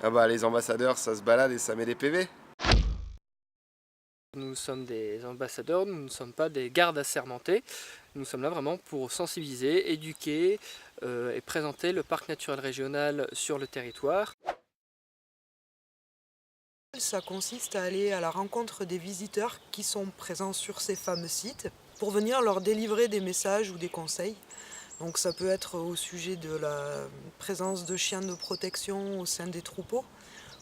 Ah bah les ambassadeurs, ça se balade et ça met des PV. Nous sommes des ambassadeurs, nous ne sommes pas des gardes assermentés. Nous sommes là vraiment pour sensibiliser, éduquer et présenter le parc naturel régional sur le territoire. Ça consiste à aller à la rencontre des visiteurs qui sont présents sur ces fameux sites pour venir leur délivrer des messages ou des conseils. Donc ça peut être au sujet de la présence de chiens de protection au sein des troupeaux,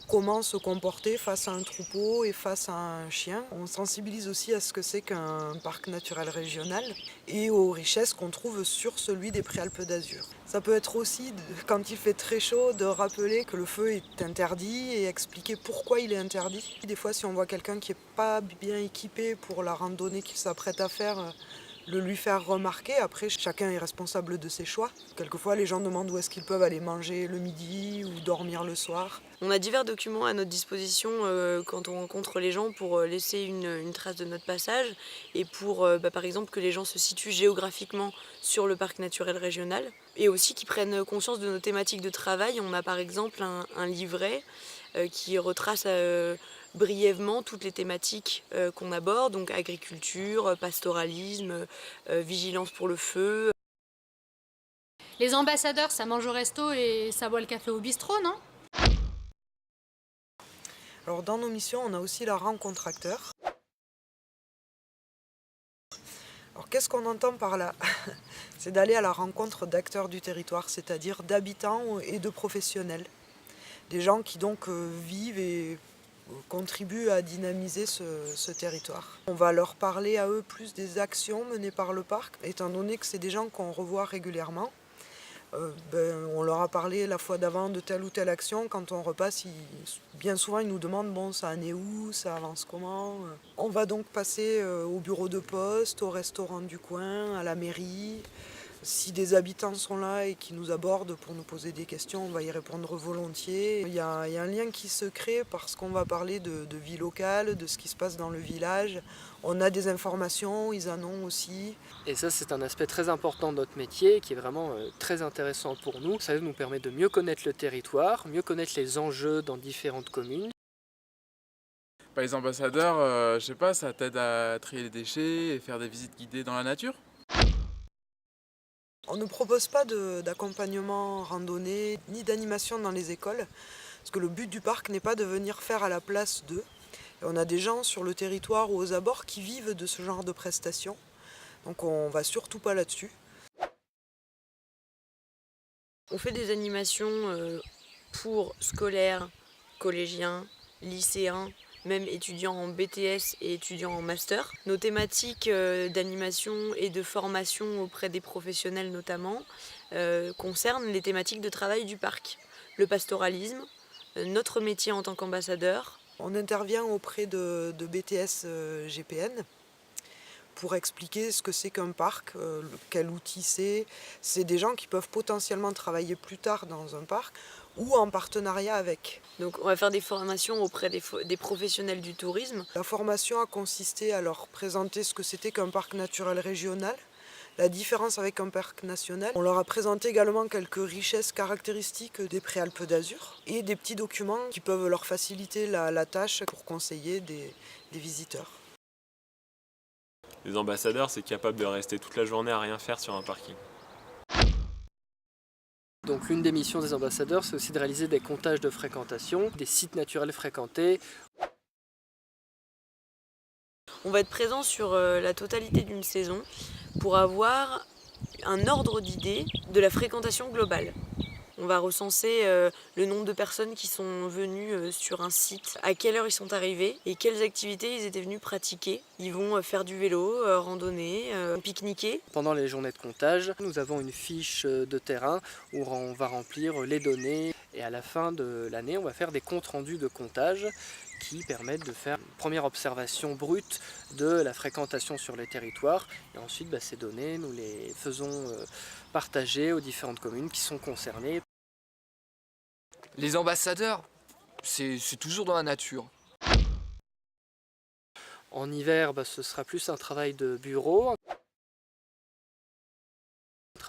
comment se comporter face à un troupeau et face à un chien. On sensibilise aussi à ce que c'est qu'un parc naturel régional et aux richesses qu'on trouve sur celui des Préalpes d'Azur. Ça peut être aussi, quand il fait très chaud, de rappeler que le feu est interdit et expliquer pourquoi il est interdit. Des fois, si on voit quelqu'un qui n'est pas bien équipé pour la randonnée qu'il s'apprête à faire, le lui faire remarquer. Après, chacun est responsable de ses choix. Quelquefois, les gens demandent où est-ce qu'ils peuvent aller manger le midi ou dormir le soir. On a divers documents à notre disposition quand on rencontre les gens pour laisser une trace de notre passage et pour, par exemple, que les gens se situent géographiquement sur le parc naturel régional et aussi qu'ils prennent conscience de nos thématiques de travail. On a par exemple un livret qui retrace brièvement toutes les thématiques qu'on aborde, donc agriculture, pastoralisme, vigilance pour le feu. Les ambassadeurs, ça mange au resto et ça boit le café au bistrot, non? Alors dans nos missions, on a aussi la rencontre acteur. Alors qu'est-ce qu'on entend par là? C'est d'aller à la rencontre d'acteurs du territoire, c'est-à-dire d'habitants et de professionnels. Des gens qui donc vivent et contribuent à dynamiser ce territoire. On va leur parler à eux plus des actions menées par le parc, étant donné que c'est des gens qu'on revoit régulièrement. On leur a parlé la fois d'avant de telle ou telle action. Quand on repasse, bien souvent ils nous demandent bon, ça en est où, ça avance comment. On va donc passer au bureau de poste, au restaurant du coin, à la mairie. Si des habitants sont là et qui nous abordent pour nous poser des questions, on va y répondre volontiers. Il y a un lien qui se crée parce qu'on va parler de vie locale, de ce qui se passe dans le village. On a des informations, ils en ont aussi. Et ça, c'est un aspect très important de notre métier qui est vraiment très intéressant pour nous. Ça nous permet de mieux connaître le territoire, mieux connaître les enjeux dans différentes communes. Les ambassadeurs, je sais pas, ça t'aide à trier les déchets et faire des visites guidées dans la nature? On ne propose pas d'accompagnement randonnée ni d'animation dans les écoles, parce que le but du parc n'est pas de venir faire à la place d'eux. Et on a des gens sur le territoire ou aux abords qui vivent de ce genre de prestations, donc on va surtout pas là-dessus. On fait des animations pour scolaires, collégiens, lycéens, même étudiants en BTS et étudiants en master. Nos thématiques d'animation et de formation auprès des professionnels notamment concernent les thématiques de travail du parc. Le pastoralisme, notre métier en tant qu'ambassadeur. On intervient auprès de BTS GPN pour expliquer ce que c'est qu'un parc, quel outil c'est. C'est des gens qui peuvent potentiellement travailler plus tard dans un parc ou en partenariat avec. Donc on va faire des formations auprès des professionnels du tourisme. La formation a consisté à leur présenter ce que c'était qu'un parc naturel régional, la différence avec un parc national. On leur a présenté également quelques richesses caractéristiques des Préalpes d'Azur et des petits documents qui peuvent leur faciliter la tâche pour conseiller des visiteurs. Les ambassadeurs, c'est capable de rester toute la journée à rien faire sur un parking. Donc l'une des missions des ambassadeurs, c'est aussi de réaliser des comptages de fréquentation, des sites naturels fréquentés. On va être présent sur la totalité d'une saison pour avoir un ordre d'idée de la fréquentation globale. On va recenser le nombre de personnes qui sont venues sur un site, à quelle heure ils sont arrivés et quelles activités ils étaient venus pratiquer. Ils vont faire du vélo, randonner, pique-niquer. Pendant les journées de comptage, nous avons une fiche de terrain où on va remplir les données et à la fin de l'année, on va faire des comptes rendus de comptage qui permettent de faire une première observation brute de la fréquentation sur les territoires. Et ensuite, ces données, nous les faisons partager aux différentes communes qui sont concernées. Les ambassadeurs, c'est toujours dans la nature. En hiver, ce sera plus un travail de bureau.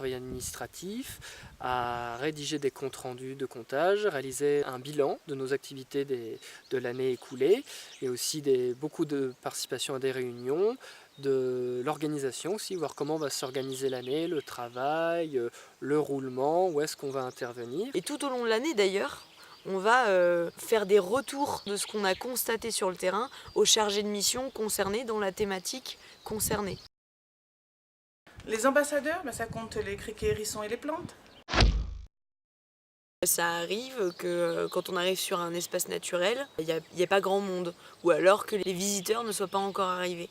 travail administratif, à rédiger des comptes rendus de comptage, réaliser un bilan de nos activités de l'année écoulée et aussi beaucoup de participation à des réunions, de l'organisation aussi, voir comment va s'organiser l'année, le travail, le roulement, où est-ce qu'on va intervenir. Et tout au long de l'année d'ailleurs, on va faire des retours de ce qu'on a constaté sur le terrain aux chargés de mission concernés dans la thématique concernée. Les ambassadeurs, ça compte les criquets, hérissons et les plantes. Ça arrive que quand on arrive sur un espace naturel, il n'y a pas grand monde, ou alors que les visiteurs ne soient pas encore arrivés.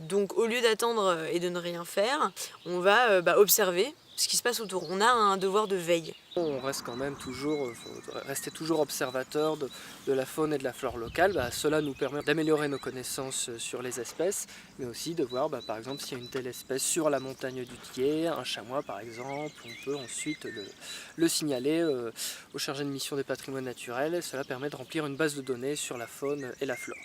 Donc au lieu d'attendre et de ne rien faire, on va observer ce qui se passe autour. On a un devoir de veille. On reste quand même toujours, faut rester toujours observateur de la faune et de la flore locale. Cela nous permet d'améliorer nos connaissances sur les espèces, mais aussi de voir par exemple s'il y a une telle espèce sur la montagne du Thiers, un chamois par exemple. On peut ensuite le signaler au chargé de mission des patrimoines naturels. Cela permet de remplir une base de données sur la faune et la flore.